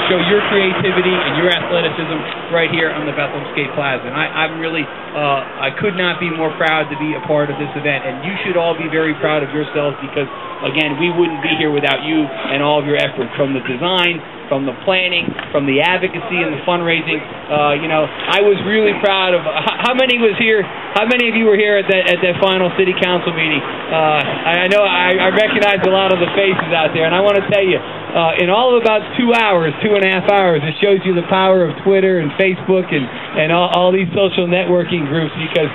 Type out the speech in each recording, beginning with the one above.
show your creativity and your athleticism right here on the Bethlehem Skate Plaza. And I'm really, I could not be more proud to be a part of this event. And you should all be very proud of yourselves because, again, we wouldn't be here without you and all of your efforts, from the design, from the planning, from the advocacy and the fundraising. You know, I was really proud of how many was here. How many of you were here at that final city council meeting? I know I recognize a lot of the faces out there, and I want to tell you, in all of about 2 hours, 2.5 hours, it shows you the power of Twitter and Facebook and all these social networking groups. Because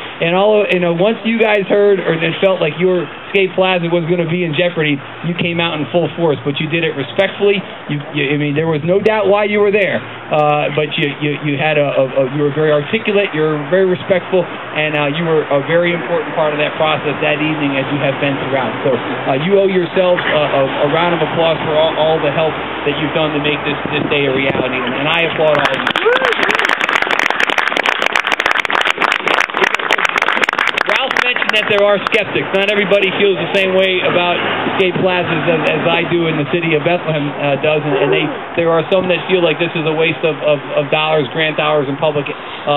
once you guys heard or then felt like your Skate Plaza was going to be in jeopardy, you came out in full force. But you did it respectfully. I mean, there was no doubt why you were there. But you had you were very articulate. You were very respectful, and you were a very important part of that process that evening, as you have been throughout. So you owe yourselves a round of applause for all the help that you've done to make this day a reality, and I applaud all of you. Ralph mentioned that there are skeptics. Not everybody feels the same way about skate plazas as I do and the city of Bethlehem does, and there are some that feel like this is a waste of dollars, grant dollars, and public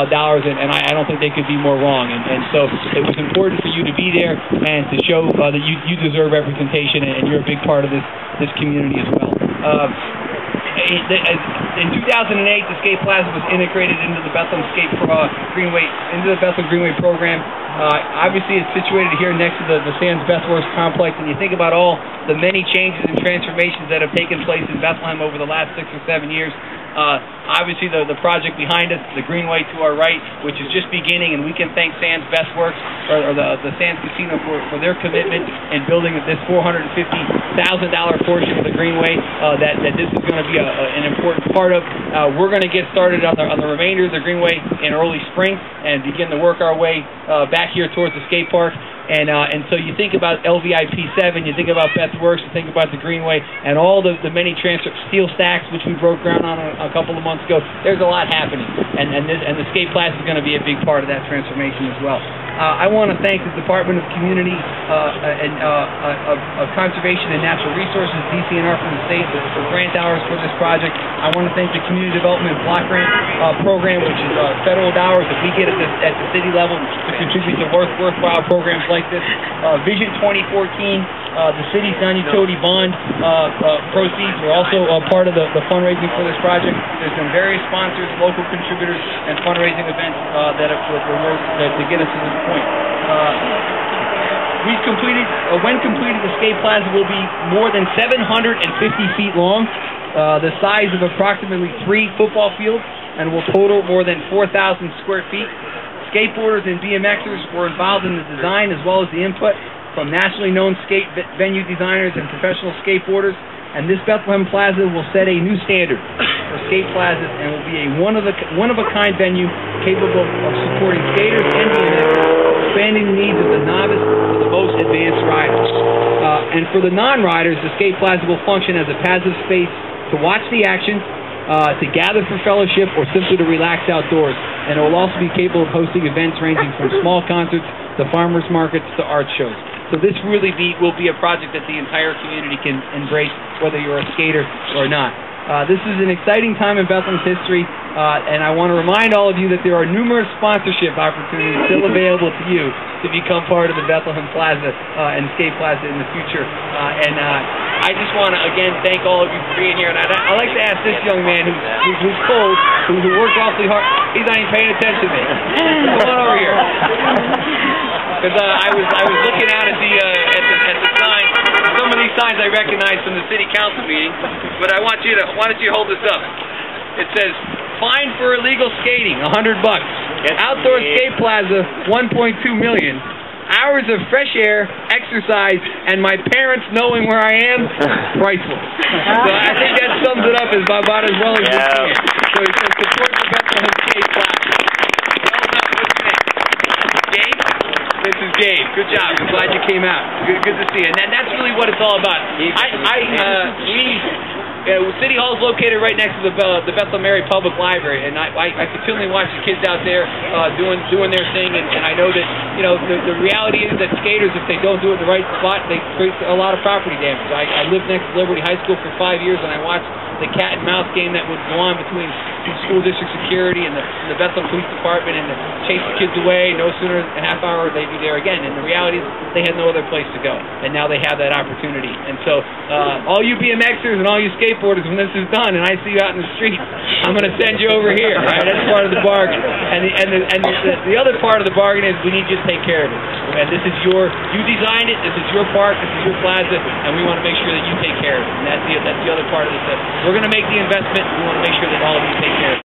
dollars, and I don't think they could be more wrong. And so it was important for you to be there and to show that you deserve representation, and you're a big part of this community as well. In 2008, the Skate Plaza was integrated into the Bethlehem Greenway program. Obviously, it's situated here next to the Sands Bethworks complex, and you think about all the many changes and transformations that have taken place in Bethlehem over the last 6 or 7 years. Obviously, the project behind us, the Greenway to our right, which is just beginning, and we can thank Sands Bethworks or the Sands Casino for their commitment in building this $450,000 portion of the Greenway that this is going to be an important part of. We're going to get started on the remainder of the Greenway in early spring and begin to work our way back here towards the skate park. And so you think about LVIP 7, you think about Bethworks, you think about the Greenway, and all the many steel stacks which we broke ground on a couple of months ago. There's a lot happening, and the Skate Plaza is going to be a big part of that transformation as well. I want to thank the Department of Community of Conservation and Natural Resources, DCNR from the state, for grant dollars for this project. I want to thank the Community Development Block Grant Program, which is federal dollars that we get at the city level to contribute to worthwhile programs like this. Vision 2014, the city's non-utility bond proceeds were also part of the fundraising for this project. There's been various sponsors, local contributors, and fundraising events that to get us to this point. When completed, the Skate Plaza will be more than 750 feet long, the size of approximately 3 football fields, and will total more than 4,000 square feet. Skateboarders and BMXers were involved in the design as well as the input from nationally known skate venue designers and professional skateboarders. And this Bethlehem Plaza will set a new standard for skate plazas and will be a one-of-a-kind venue capable of supporting skaters and BMXers, expanding the needs of the novice to the most advanced riders. And for the non-riders, the Skate Plaza will function as a passive space to watch the action, to gather for fellowship, or simply to relax outdoors. And it will also be capable of hosting events ranging from small concerts to farmers markets to art shows. So this really will be a project that the entire community can embrace, whether you're a skater or not. This is an exciting time in Bethlehem's history, and I want to remind all of you that there are numerous sponsorship opportunities still available to you to become part of the Bethlehem Plaza and Skate Plaza in the future. I just want to, again, thank all of you for being here. And I'd like to ask this young man who's cold, who worked awfully hard. He's not even paying attention to me. Come on over here. Because I was looking out at the sign. Some of these signs I recognize from the city council meeting, but why don't you hold this up? It says, "Fine for illegal skating, $100. Outdoor Skate Plaza, $1.2 million. Hours of fresh air, exercise, and my parents knowing where I am, priceless." So I think that sums it up about as well as we can. So it says, support the Bethlehem Skate Plaza. Well done. What's your name? Gabe? This is Gabe. Good job. I'm glad you came out. Good to see you. And that's really what it's all about. City Hall is located right next to the Bethlehem Area Public Library, and I continually watch the kids out there doing their thing, and I know that the reality is that skaters, if they don't do it in the right spot, they create a lot of property damage. I lived next to Liberty High School for 5 years, and I watched the cat and mouse game that would go on between school district security and the Bethel Police Department, and chase the kids away. No sooner than a half hour they'd be there again. And the reality is they had no other place to go, and now they have that opportunity. And so all you BMXers and all you skateboarders, when this is done and I see you out in the streets, I'm going to send you over here. Right? That's part of the bargain. And the other part of the bargain is we need you to take care of it. And this is you designed it. This is your park. This is your plaza, and we want to make sure that you take care of it. And that's the other part of this. We're going to make the investment. We want to make sure that all of you take care of it.